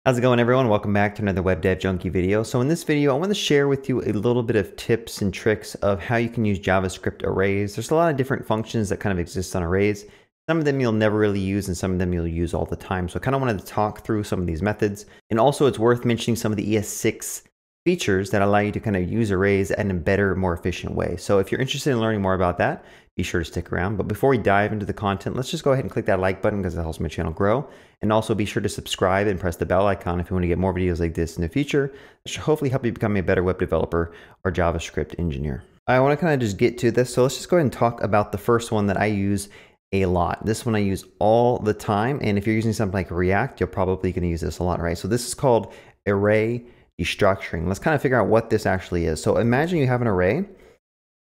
How's it going, everyone? Welcome back to another Web Dev Junkie video. So in this video, I want to share with you a little bit of tips and tricks of how you can use JavaScript arrays. There's a lot of different functions that kind of exist on arrays. Some of them you'll never really use and some of them you'll use all the time. So I kind of wanted to talk through some of these methods. And also it's worth mentioning some of the ES6 features that allow you to kind of use arrays in a better, more efficient way. So if you're interested in learning more about that, be sure to stick around. But before we dive into the content, let's just go ahead and click that like button because it helps my channel grow. And also be sure to subscribe and press the bell icon if you want to get more videos like this in the future. It should hopefully help you become a better web developer or JavaScript engineer. I want to kind of just get to this. So let's just go ahead and talk about the first one that I use a lot. This one I use all the time. And if you're using something like React, you're probably going to use this a lot, right? So this is called array destructuring. Let's kind of figure out what this actually is. So imagine you have an array.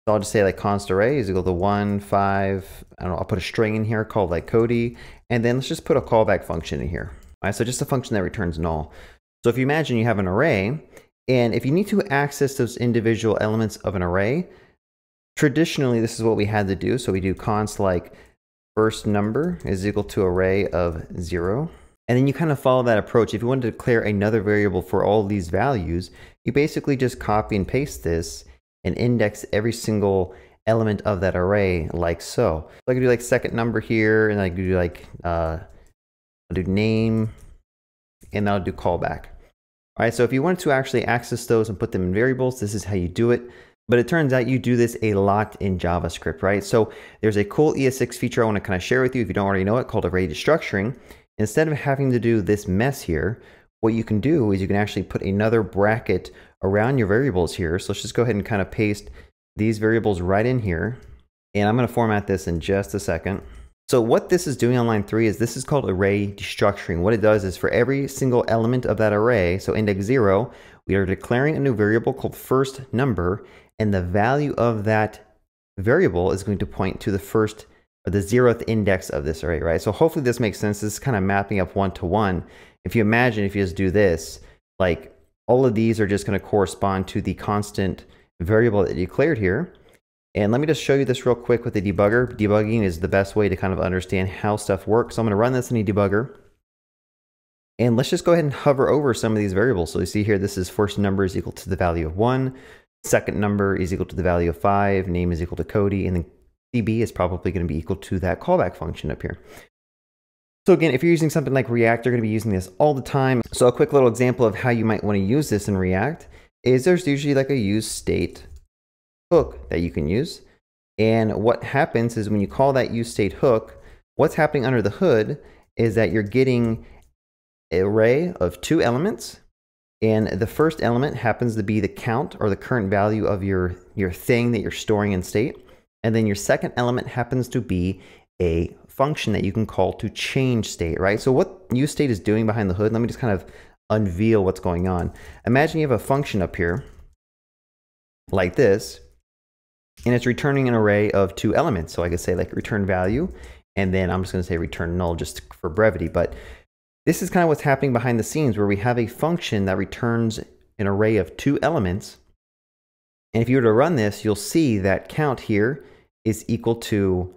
So I'll just say like const array is equal to 1, 5, I don't know, I'll put a string in here called like Cody, and then let's just put a callback function in here. All right, so just a function that returns null. So if you imagine you have an array, and if you need to access those individual elements of an array, traditionally this is what we had to do. So we do const like first number is equal to array of 0. And then you kind of follow that approach. If you wanted to declare another variable for all these values, you basically just copy and paste this and index every single element of that array like so. So I could do like second number here, and I could do like, I'll do name, and I'll do callback. All right, so if you wanted to actually access those and put them in variables, this is how you do it. But it turns out you do this a lot in JavaScript, right? So there's a cool ES6 feature I want to kind of share with you if you don't already know it, called array destructuring. Instead of having to do this mess here, what you can do is you can actually put another bracket around your variables here. So let's just go ahead and kind of paste these variables right in here. And I'm going to format this in just a second. So what this is doing on line 3 is this is called array destructuring. What it does is for every single element of that array, so index 0, we are declaring a new variable called first number, and the value of that variable is going to point to the first or the 0th index of this array, right? So hopefully this makes sense. This is kind of mapping up one-to-one. If you imagine, if you just do this, like all of these are just going to correspond to the constant variable that you declared here. And let me just show you this real quick with the debugger. Debugging is the best way to kind of understand how stuff works. So I'm going to run this in a debugger. And let's just go ahead and hover over some of these variables. So you see here, this is first number is equal to the value of 1. Second number is equal to the value of 5. Name is equal to Cody. And then CB is probably going to be equal to that callback function up here. So again, if you're using something like React, you're going to be using this all the time. So a quick little example of how you might want to use this in React is there's usually like a use state hook that you can use. And what happens is when you call that use state hook, what's happening under the hood is that you're getting an array of 2 elements. And the first element happens to be the count or the current value of your thing that you're storing in state. And then your second element happens to be a function that you can call to change state, right? So what useState is doing behind the hood, let me just kind of unveil what's going on. Imagine you have a function up here like this, and it's returning an array of 2 elements. So I could say like return value, and then I'm just going to say return null just for brevity. But this is kind of what's happening behind the scenes where we have a function that returns an array of 2 elements. And if you were to run this, you'll see that count here is equal to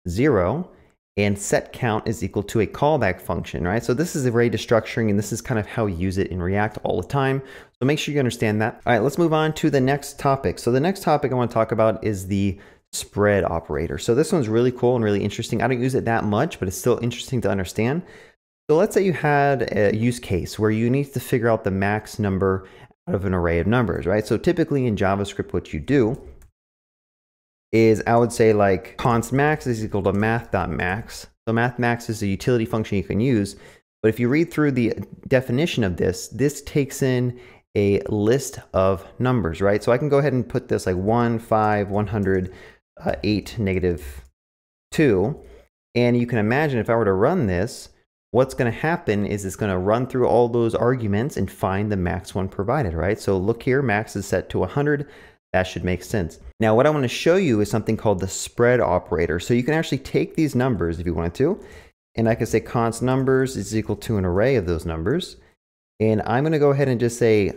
0, and set count is equal to a callback function, right? So this is array destructuring, and this is kind of how we use it in React all the time. So make sure you understand that. All right, let's move on to the next topic. So the next topic I want to talk about is the spread operator. So this one's really cool and really interesting. I don't use it that much, but it's still interesting to understand. So let's say you had a use case where you need to figure out the max number out of an array of numbers, right? So typically in JavaScript, what you do is I would say like const max is equal to math.max. So math.max is a utility function you can use. But if you read through the definition of this, this takes in a list of numbers, right? So I can go ahead and put this like 1, 5, 100, 8, -2. And you can imagine if I were to run this, what's going to happen is it's going to run through all those arguments and find the max one provided, right? So look here, max is set to 100. That should make sense. Now, what I want to show you is something called the spread operator. So you can actually take these numbers if you wanted to, and I can say const numbers is equal to an array of those numbers. And I'm going to go ahead and just say ...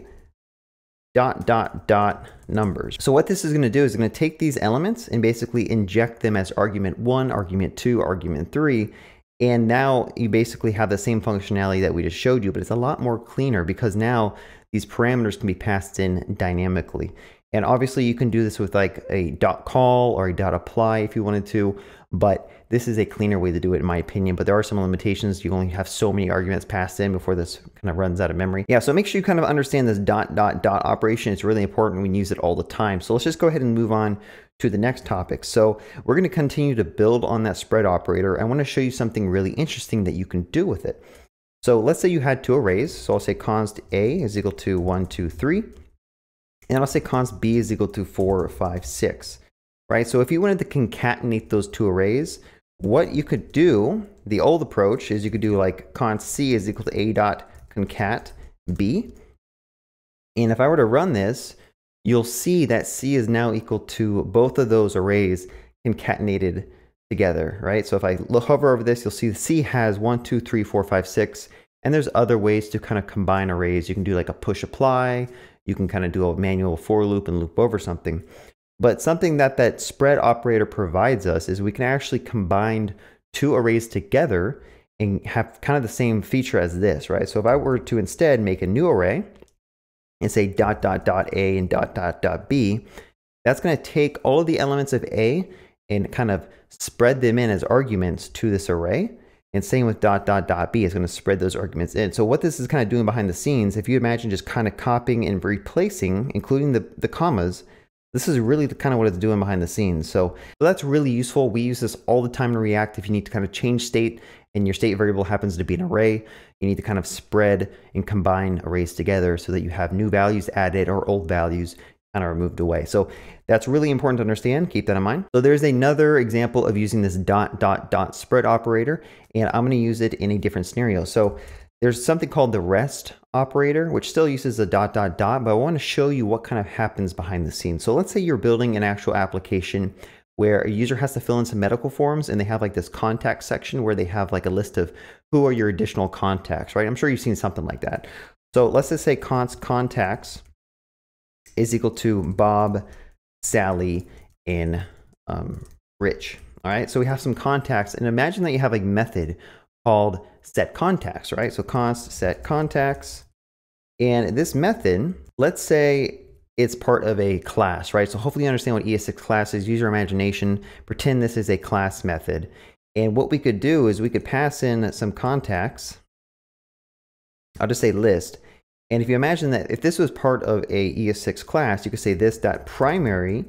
numbers. So what this is going to do is going to take these elements and basically inject them as argument 1, argument 2, argument 3. And now you basically have the same functionality that we just showed you, but it's a lot more cleaner because now these parameters can be passed in dynamically. And obviously you can do this with like a .call or a .apply if you wanted to, but this is a cleaner way to do it in my opinion. But there are some limitations. You only have so many arguments passed in before this kind of runs out of memory. Yeah, so make sure you kind of understand this ... operation. It's really important. We use it all the time. So let's just go ahead and move on to the next topic. So we're going to continue to build on that spread operator. I want to show you something really interesting that you can do with it. So let's say you had two arrays. So I'll say const A is equal to 1, 2, 3. And I'll say const B is equal to 4, 5, 6. Right? So if you wanted to concatenate those two arrays, what you could do, the old approach is you could do like const C is equal to A dot concat B. And if I were to run this, you'll see that C is now equal to both of those arrays concatenated together, right? So if I hover over this, you'll see the C has 1, 2, 3, 4, 5, 6. And there's other ways to kind of combine arrays. You can do like a push apply. You can kind of do a manual for loop and loop over something. But something that that spread operator provides us is we can actually combine two arrays together and have kind of the same feature as this, right? So if I were to instead make a new array and say ... A and ... B, that's going to take all of the elements of A and kind of spread them in as arguments to this array. And same with ... B is going to spread those arguments in. So what this is kind of doing behind the scenes, if you imagine just kind of copying and replacing, including the commas, this is really kind of what it's doing behind the scenes. So that's really useful. We use this all the time in React. If you need to kind of change state and your state variable happens to be an array, you need to kind of spread and combine arrays together so that you have new values added or old values kind of removed away. So that's really important to understand. Keep that in mind. So there's another example of using this ... spread operator, and I'm going to use it in a different scenario. So there's something called the rest operator, which still uses the ... but I want to show you what kind of happens behind the scenes. So let's say you're building an actual application where a user has to fill in some medical forms and they have like this contact section where they have like a list of who are your additional contacts, right? I'm sure you've seen something like that. So let's just say const contacts is equal to Bob, Sally, and Rich. All right, so we have some contacts, and imagine that you have a method called set contacts, right? So const set contacts, and this method, let's say it's part of a class, right? So hopefully you understand what ES6 class is. Use your imagination. Pretend this is a class method, and what we could do is we could pass in some contacts. I'll just say list. And if you imagine that if this was part of a ES6 class, you could say this dot primary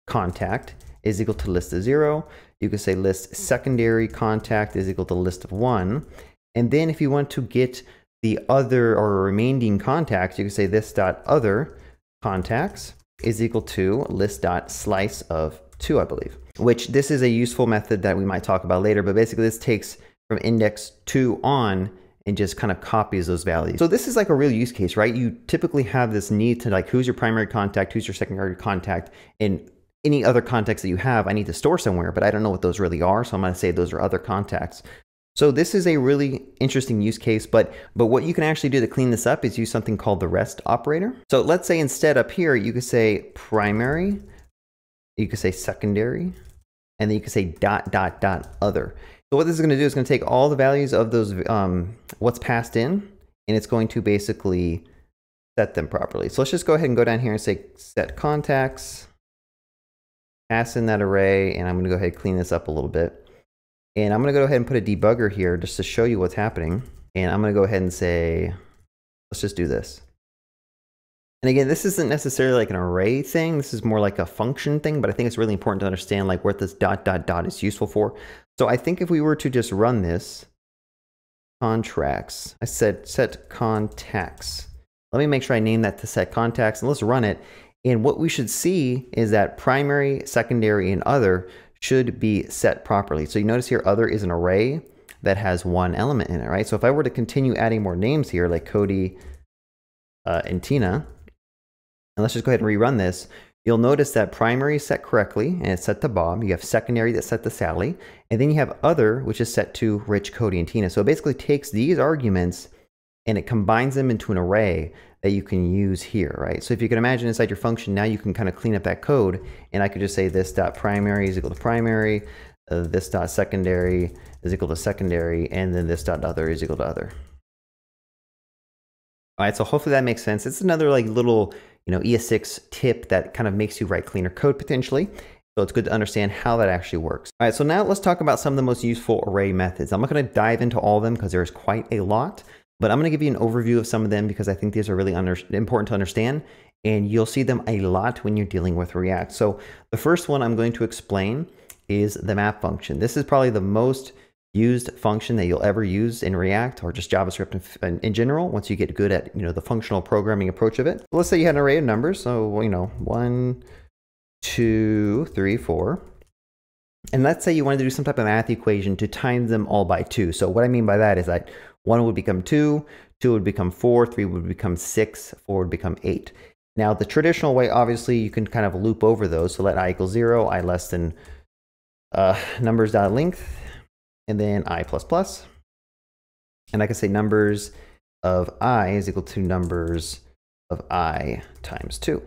contact is equal to list of 0. You could say list secondary contact is equal to list of 1. And then if you want to get the other or remaining contacts, you could say this dot other contacts is equal to list dot slice of 2, I believe. Which this is a useful method that we might talk about later, but basically this takes from index 2 on and just kind of copies those values. So this is like a real use case, right? You typically have this need to like, who's your primary contact, who's your secondary contact, and any other contacts that you have, I need to store somewhere, but I don't know what those really are. So I'm going to say those are other contacts. So this is a really interesting use case, but what you can actually do to clean this up is use something called the rest operator. So let's say instead up here, you could say primary, you could say secondary, and then you could say ... other. So what this is going to do is going to take all the values of those, what's passed in, and it's going to basically set them properly. So let's just go ahead and go down here and say set contacts, pass in that array, and I'm going to go ahead and clean this up a little bit. And I'm going to go ahead and put a debugger here just to show you what's happening. And I'm going to go ahead and say, let's just do this. And again, this isn't necessarily like an array thing. This is more like a function thing, but I think it's really important to understand like what this ... is useful for. So I think if we were to just run this, contracts, I said set contacts. Let me make sure I name that to set contacts, and let's run it. And what we should see is that primary, secondary, and other should be set properly. So you notice here, other is an array that has one element in it, right? So if I were to continue adding more names here, like Cody and Tina, and let's just go ahead and rerun this, you'll notice that primary is set correctly, and it's set to Bob. You have secondary that's set to Sally, and then you have other, which is set to Rich, Cody, and Tina. So it basically takes these arguments and it combines them into an array that you can use here, right? So if you can imagine inside your function, now you can kind of clean up that code, and I could just say this dot primary is equal to primary, this dot secondary is equal to secondary, and then this dot other is equal to other. All right, so hopefully that makes sense. It's another like little, ES6 tip that kind of makes you write cleaner code potentially. So it's good to understand how that actually works. All right, so now let's talk about some of the most useful array methods. I'm not going to dive into all of them because there's quite a lot, but I'm going to give you an overview of some of them because I think these are really important to understand, and you'll see them a lot when you're dealing with React. So the first one I'm going to explain is the map function. This is probably the most used function that you'll ever use in React or just JavaScript in general once you get good at the functional programming approach of it. So let's say you had an array of numbers, so 1, 2, 3, 4, and let's say you wanted to do some type of math equation to times them all by 2. So what I mean by that is that 1 would become 2, 2 would become 4, 3 would become 6, 4 would become 8. Now the traditional way, obviously, you can kind of loop over those. So let I equal 0, I less than numbers.length, and then I plus plus. And I can say numbers of I is equal to numbers of I times 2.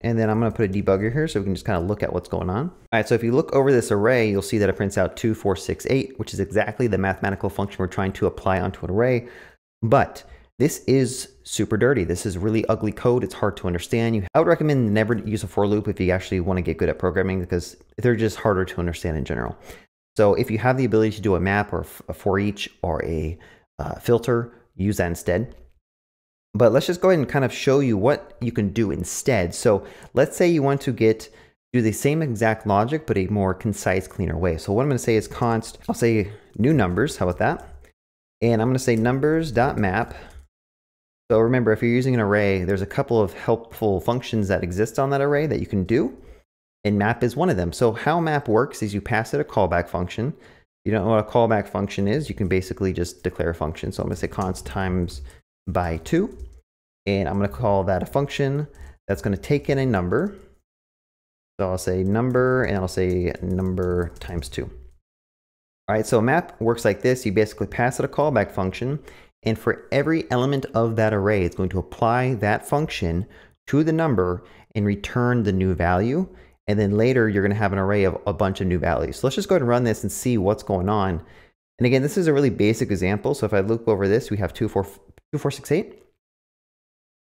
And then I'm going to put a debugger here so we can just kind of look at what's going on. All right, so if you look over this array, you'll see that it prints out 2, 4, 6, 8, which is exactly the mathematical function we're trying to apply onto an array. But this is super dirty. This is really ugly code. It's hard to understand. I would recommend never use a for loop if you actually want to get good at programming because they're just harder to understand in general. So if you have the ability to do a map or a for each or a filter, use that instead. But let's just go ahead and kind of show you what you can do instead. So let's say you want to do the same exact logic, but a more concise, cleaner way. So what I'm going to say is const, I'll say new numbers. How about that? And I'm going to say numbers.map. So remember, if you're using an array, there's a couple of helpful functions that exist on that array that you can do, and map is one of them. So how map works is you pass it a callback function. If you don't know what a callback function is, you can basically just declare a function. So I'm going to say const times by 2, and I'm going to call that a function that's going to take in a number. So I'll say number, and I'll say number times 2. All right, so a map works like this. You basically pass it a callback function, and for every element of that array, it's going to apply that function to the number and return the new value. And then later, you're going to have an array of a bunch of new values. So let's just go ahead and run this and see what's going on. And again, this is a really basic example. So if I loop over this, we have 2, 4, 6, 8.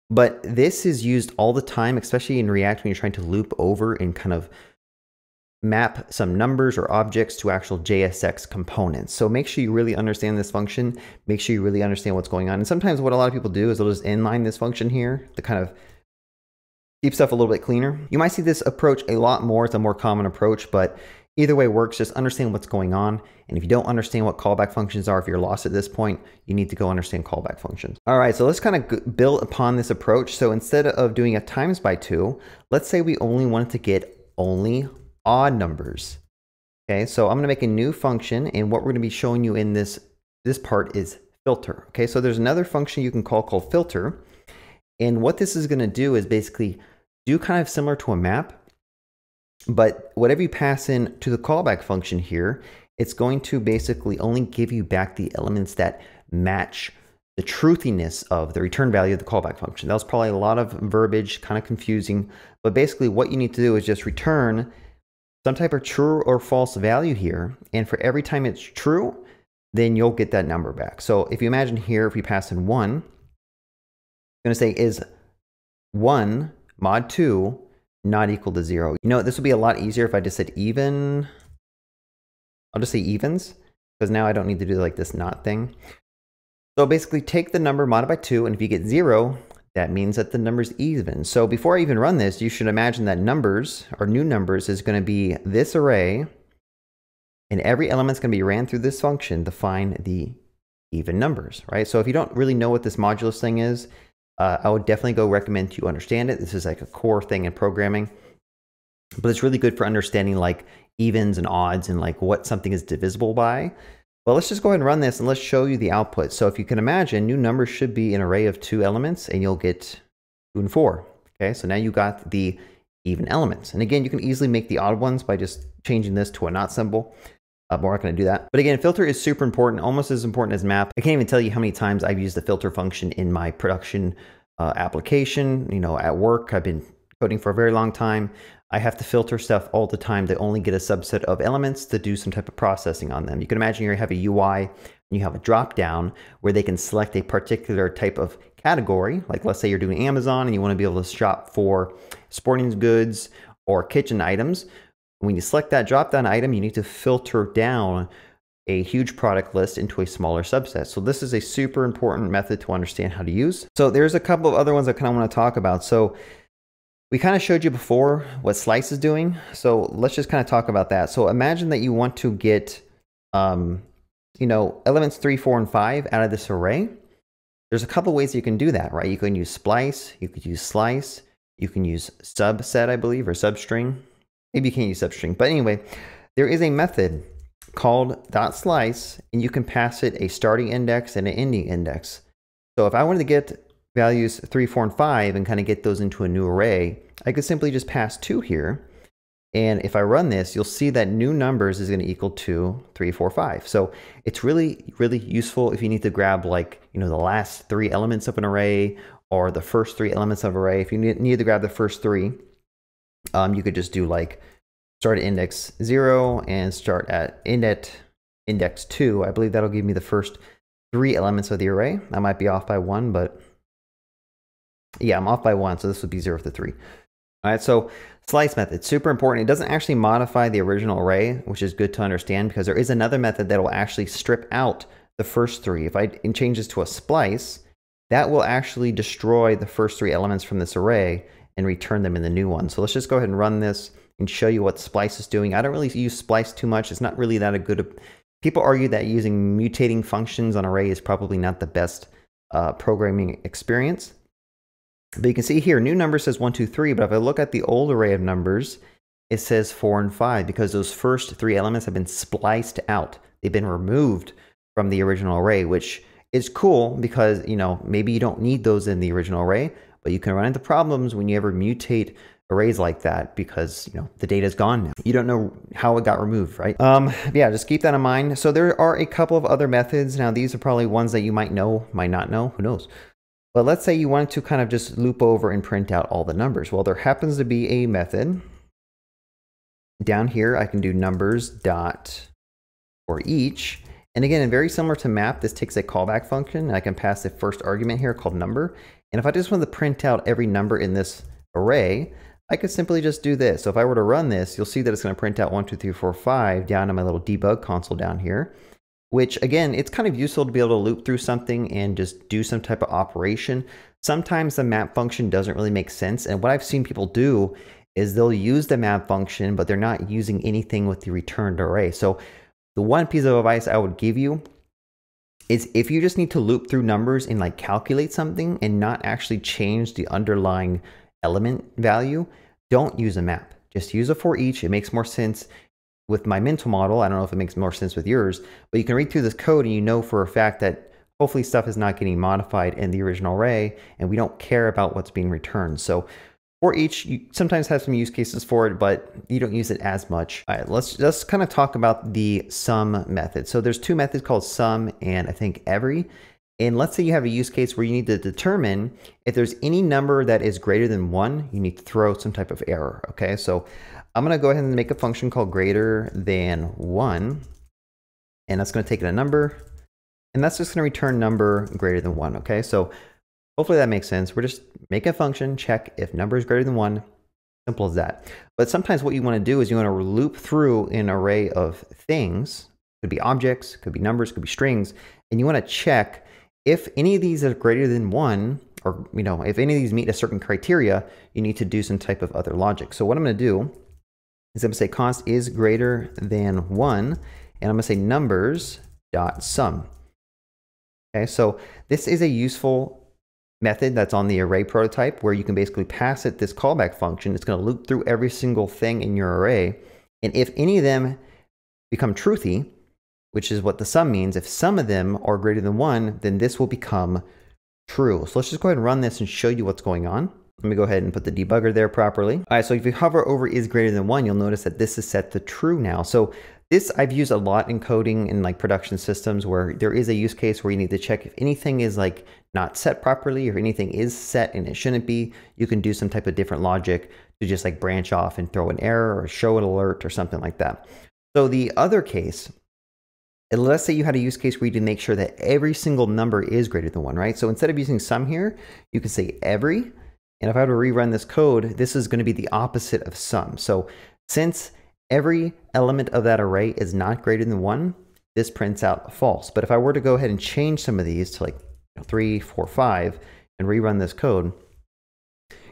But this is used all the time, especially in React when you're trying to loop over and kind of map some numbers or objects to actual JSX components. So make sure you really understand this function. Make sure you really understand what's going on. And sometimes what a lot of people do is they'll just inline this function here to kind of keep stuff a little bit cleaner. You might see this approach a lot more. It's a more common approach, but either way works. Just understand what's going on. And if you don't understand what callback functions are, if you're lost at this point, you need to go understand callback functions. All right, so let's kind of build upon this approach. So instead of doing a times by 2, let's say we only wanted to get only odd numbers. Okay, so I'm going to make a new function, and what we're going to be showing you in this part is filter. Okay, so there's another function you can call called filter, and what this is going to do is basically do kind of similar to a map, but whatever you pass in to the callback function here, it's going to basically only give you back the elements that match the truthiness of the return value of the callback function. That was probably a lot of verbiage, kind of confusing, but basically what you need to do is just return some type of true or false value here. And for every time it's true, then you'll get that number back. So if you imagine here, if we pass in 1, I'm going to say is 1 mod 2 not equal to 0. You know, this would be a lot easier if I just said even. I'll just say evens, because now I don't need to do like this not thing. So basically take the number modded by 2, and if you get 0, that means that the number's even. So before I even run this, you should imagine that numbers, or new numbers, is going to be this array, and every element's going to be ran through this function to find the even numbers, right? So if you don't really know what this modulus thing is, I would definitely go recommend you understand it. This is like a core thing in programming, but it's really good for understanding like evens and odds and like what something is divisible by. Well, let's just go ahead and run this and let's show you the output. So if you can imagine, new numbers should be an array of 2 elements, and you'll get 2 and 4. Okay, so now you got the even elements. And again, you can easily make the odd ones by just changing this to a not symbol. We're not going to do that. But again, filter is super important, almost as important as map. I can't even tell you how many times I've used the filter function in my production application. You know, at work, I've been coding for a very long time. I have to filter stuff all the time to only get a subset of elements to do some type of processing on them. You can imagine you have a UI and you have a drop down where they can select a particular type of category. Like let's say you're doing Amazon and you want to be able to shop for sporting goods or kitchen items. When you select that drop down item, you need to filter down a huge product list into a smaller subset. So this is a super important method to understand how to use. So there's a couple of other ones I kind of want to talk about. So we kind of showed you before what slice is doing. So let's just kind of talk about that. So imagine that you want to get, elements 3, 4, and 5 out of this array. There's a couple ways you can do that, right? You can use splice, you could use slice, you can use subset, I believe, or substring. Maybe you can't use substring, but anyway, there is a method called .slice, and you can pass it a starting index and an ending index. So if I wanted to get values 3, 4, and 5 and kind of get those into a new array, I could simply just pass 2 here. And if I run this, you'll see that new numbers is going to equal 2, 3, 4, 5. So it's really, really useful if you need to grab like, the last 3 elements of an array or the first 3 elements of an array. If you need to grab the first 3, you could just do like start at index 0 and start at index 2. I believe that'll give me the first 3 elements of the array. I might be off by 1, but yeah, I'm off by 1, so this would be 0 to 3. All right, so slice method, super important. It doesn't actually modify the original array, which is good to understand because there is another method that will actually strip out the first 3. If I change this to a splice, that will actually destroy the first 3 elements from this array and return them in the new one. So let's just go ahead and run this and show you what splice is doing. I don't really use splice too much. It's not really that a good. People argue that using mutating functions on array is probably not the best programming experience. But you can see here, new number says 1, 2, 3, but if I look at the old array of numbers, it says 4 and 5 because those first 3 elements have been spliced out. They've been removed from the original array, which is cool because, maybe you don't need those in the original array, but you can run into problems when you ever mutate arrays like that because, the data is gone now. You don't know how it got removed, right? Yeah, just keep that in mind. So there are a couple of other methods. Now, these are probably ones that you might know, might not know, who knows? But let's say you wanted to kind of just loop over and print out all the numbers. Well, there happens to be a method down here. I can do numbers dot for each. And again, very similar to map, this takes a callback function. And I can pass the first argument here called number. And if I just want to print out every number in this array, I could simply just do this. So if I were to run this, you'll see that it's going to print out 1, 2, 3, 4, 5 down to my little debug console down here. Which again, it's kind of useful to be able to loop through something and just do some type of operation. Sometimes the map function doesn't really make sense. And what I've seen people do is they'll use the map function, but they're not using anything with the returned array. So the one piece of advice I would give you is if you just need to loop through numbers and like calculate something and not actually change the underlying element value, don't use a map. Just use a for each. It makes more sense. With my mental model, I don't know if it makes more sense with yours, but you can read through this code and you know for a fact that hopefully stuff is not getting modified in the original array and we don't care about what's being returned. So for each, you sometimes have some use cases for it, but you don't use it as much. All right, let's just kind of talk about the sum method. So there's 2 methods called sum and I think every. And let's say you have a use case where you need to determine if there's any number that is greater than 1, you need to throw some type of error, okay? So I'm going to go ahead and make a function called greater than 1, and that's going to take in a number, and that's just going to return number greater than 1, okay? So hopefully that makes sense. We're just making a function, check if number is greater than 1, simple as that. But sometimes what you want to do is you want to loop through an array of things, could be objects, could be numbers, could be strings, and you want to check if any of these are greater than 1, or if any of these meet a certain criteria, you need to do some type of other logic. So what I'm going to do is I'm going to say const is greater than 1, and I'm going to say numbers dot sum. Okay, so this is a useful method that's on the array prototype where you can basically pass it this callback function. It's going to loop through every single thing in your array, and if any of them become truthy, which is what the sum means, if some of them are greater than 1, then this will become true. So let's just go ahead and run this and show you what's going on. Let me go ahead and put the debugger there properly. All right, so if you hover over is greater than 1, you'll notice that this is set to true now. So This I've used a lot in coding in like production systems where there is a use case where you need to check if anything is like not set properly, or if anything is set and it shouldn't be. You can do some type of different logic to just like branch off and throw an error or show an alert or something like that. So the other case, let's say you had a use case where you need to make sure that every single number is greater than 1, right? So instead of using sum here, you can say every. And if I were to rerun this code, this is going to be the opposite of sum. So since every element of that array is not greater than 1, this prints out false. But if I were to go ahead and change some of these to like 3, 4, 5 and rerun this code,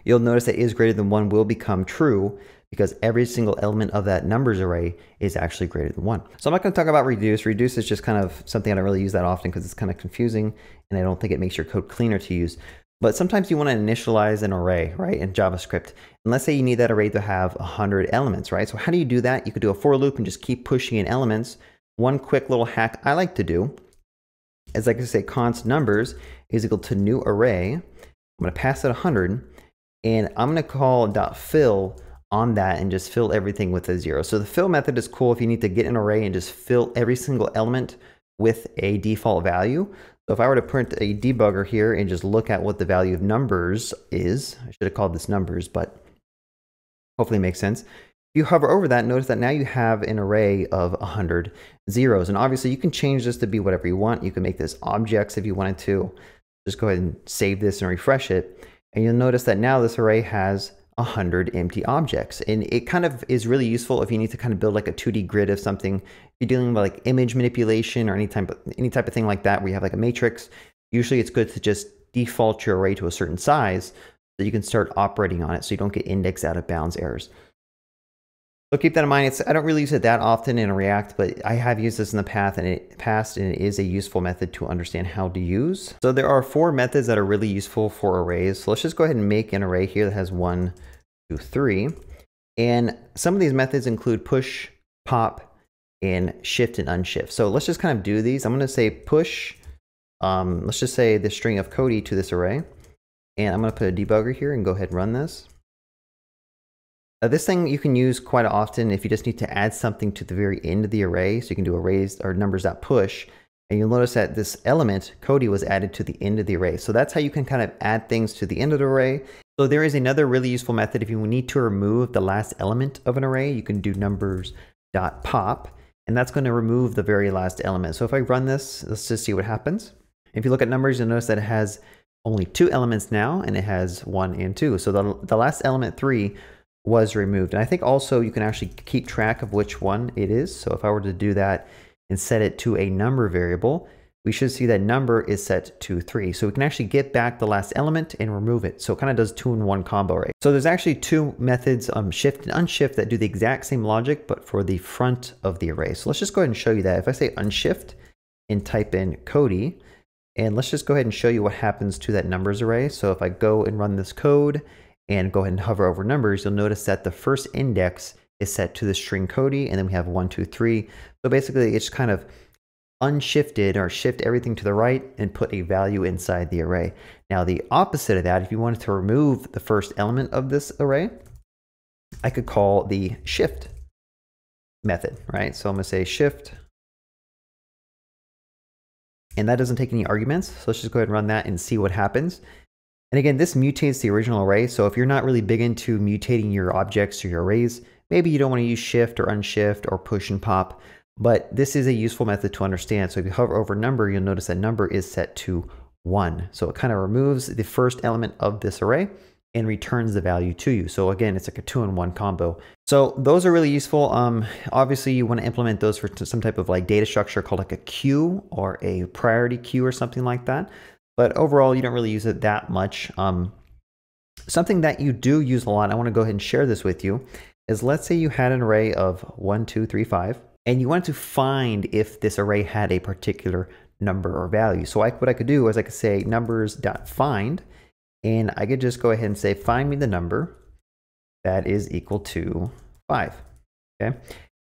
you'll notice that is greater than 1 will become true because every single element of that numbers array is actually greater than 1. So I'm not going to talk about reduce. Reduce is just kind of something I don't really use that often because it's kind of confusing and I don't think it makes your code cleaner to use. But sometimes you want to initialize an array, right, in JavaScript. And let's say you need that array to have 100 elements, right? So how do you do that? You could do a for loop and just keep pushing in elements. One quick little hack I like to do is I can say const numbers is equal to new array. I'm going to pass it 100, and I'm going to call .fill on that and just fill everything with a 0. So the fill method is cool if you need to get an array and just fill every single element with a default value. So if I were to print a debugger here and just look at what the value of numbers is, I should have called this numbers, but hopefully it makes sense. If you hover over that, notice that now you have an array of 100 zeros. And obviously you can change this to be whatever you want. You can make this objects if you wanted to. Just go ahead and save this and refresh it. And you'll notice that now this array has 100 empty objects. And it kind of is really useful if you need to kind of build like a 2D grid of something. If you're dealing with like image manipulation or any type of thing like that where you have like a matrix, usually it's good to just default your array to a certain size so you can start operating on it so you don't get index out of bounds errors. So keep that in mind. I don't really use it that often in React, but I have used this in the past and it is a useful method to understand how to use. So there are 4 methods that are really useful for arrays. So let's just go ahead and make an array here that has 1, 2, 3. And some of these methods include push, pop, and shift and unshift. So let's just kind of do these. I'm going to say push, let's just say the string of Cody to this array. And I'm going to put a debugger here and go ahead and run this. This thing you can use quite often if you just need to add something to the very end of the array. So you can do arrays or numbers.push. And you'll notice that this element, Cody, was added to the end of the array. So that's how you can kind of add things to the end of the array. So there is another really useful method. If you need to remove the last element of an array, you can do numbers.pop. And that's going to remove the very last element. So if I run this, let's just see what happens. If you look at numbers, you'll notice that it has only 2 elements now, and it has 1 and 2. So the last element, 3, was removed. And I think also you can actually keep track of which one it is. So if I were to do that and set it to a number variable, we should see that number is set to 3. So we can actually get back the last element and remove it. So it kind of does 2-in-1 combo array. So there's actually 2 methods, shift and unshift, that do the exact same logic, but for the front of the array. So let's just go ahead and show you that. If I say unshift and type in Cody, and let's just go ahead and show you what happens to that numbers array. So if I go and run this code and go ahead and hover over numbers, you'll notice that the first index is set to the string Cody, and then we have 1, 2, 3. So basically it's kind of unshifted or shift everything to the right and put a value inside the array. Now the opposite of that, if you wanted to remove the first element of this array, I could call the shift method, right? So I'm gonna say shift, and that doesn't take any arguments. So let's just go ahead and run that and see what happens. And again, this mutates the original array. So if you're not really big into mutating your objects or your arrays, maybe you don't want to use shift or unshift or push and pop, but this is a useful method to understand. So if you hover over number, you'll notice that number is set to 1. So it kind of removes the first element of this array and returns the value to you. So again, it's like a 2-in-1 combo. So those are really useful. Obviously you want to implement those for some type of like data structure called like a queue or a priority queue or something like that. But overall, you don't really use it that much. Something that you do use a lot, I want to go ahead and share this with you, is let's say you had an array of 1, 2, 3, 5, and you wanted to find if this array had a particular number or value. So what I could do is I could say numbers.find, and I could just go ahead and say, find me the number that is equal to 5, okay?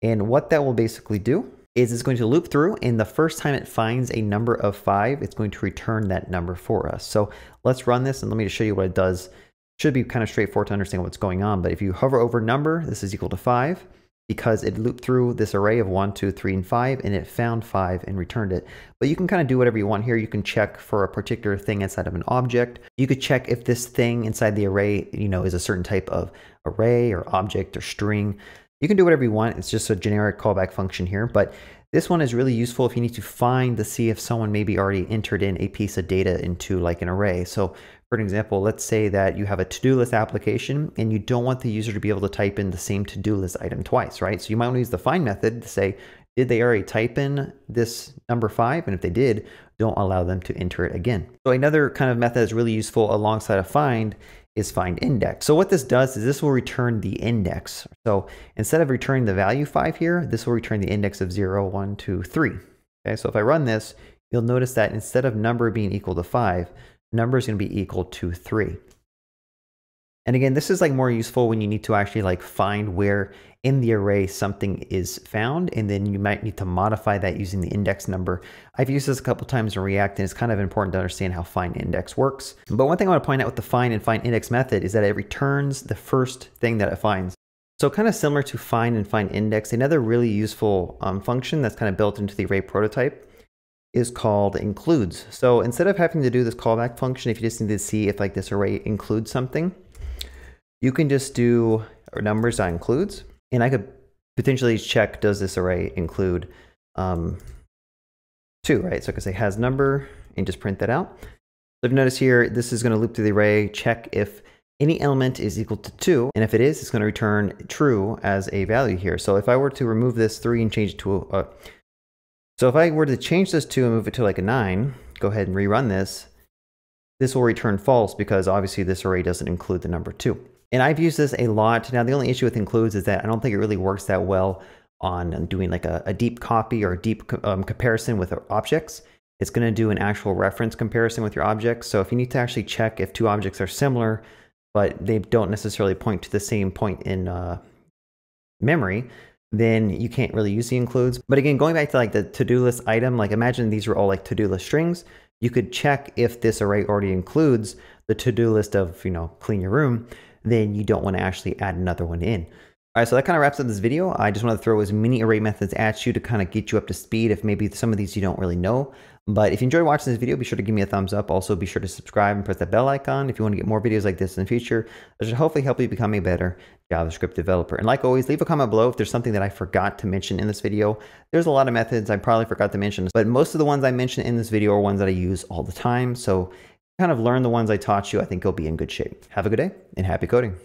And what that will basically do is it's going to loop through, and the first time it finds a number of 5, it's going to return that number for us. So let's run this, and let me just show you what it does. It should be kind of straightforward to understand what's going on, but if you hover over number, this is equal to 5, because it looped through this array of 1, 2, 3, and 5, and it found 5 and returned it. But you can kind of do whatever you want here. You can check for a particular thing inside of an object. You could check if this thing inside the array, is a certain type of array or object or string. You can do whatever you want. It's just a generic callback function here, but this one is really useful if you need to find to see if someone maybe already entered in a piece of data into like an array. So for an example, let's say that you have a to-do list application and you don't want the user to be able to type in the same to-do list item twice, right? So you might want to use the find method to say, did they already type in this number 5? And if they did, don't allow them to enter it again. So another kind of method that's really useful alongside of find is findIndex. So what this does is this will return the index. So instead of returning the value 5 here, this will return the index of 0, 1, 2, 3. Okay, so if I run this, you'll notice that instead of number being equal to 5, number is going to be equal to 3. And again, this is like more useful when you need to actually like find where in the array something is found, and then you might need to modify that using the index number. I've used this a couple times in React, and it's kind of important to understand how findIndex works. But one thing I want to point out with the find and findIndex method is that it returns the first thing that it finds. So kind of similar to find and findIndex, another really useful function that's kind of built into the array prototype is called includes. So instead of having to do this callback function, if you just need to see if like this array includes something, you can just do numbers.includes, and I could potentially check, does this array include 2, right? So I could say has number and just print that out. So if you notice here, this is going to loop through the array, check if any element is equal to 2, and if it is, it's going to return true as a value here. So if I were to remove this 3 and change it to so if I were to change this 2 and move it to like a 9, go ahead and rerun this, this will return false because obviously this array doesn't include the number 2. And I've used this a lot. Now, the only issue with includes is that I don't think it really works that well on doing like a deep copy or a deep comparison with objects. It's going to do an actual reference comparison with your objects. So if you need to actually check if two objects are similar, but they don't necessarily point to the same point in memory, then you can't really use the includes. But again, going back to like the to-do list item, like imagine these were all like to-do list strings. You could check if this array already includes the to-do list of, clean your room, then you don't want to actually add another one in. All right, so that kind of wraps up this video. I just want to throw as many array methods at you to kind of get you up to speed if maybe some of these you don't really know. But if you enjoyed watching this video, be sure to give me a thumbs up. Also, be sure to subscribe and press that bell icon if you want to get more videos like this in the future. That should hopefully help you become a better JavaScript developer. And like always, leave a comment below if there's something that I forgot to mention in this video. There's a lot of methods I probably forgot to mention, but most of the ones I mentioned in this video are ones that I use all the time. So kind of learn the ones I taught you. I think you'll be in good shape. Have a good day and happy coding.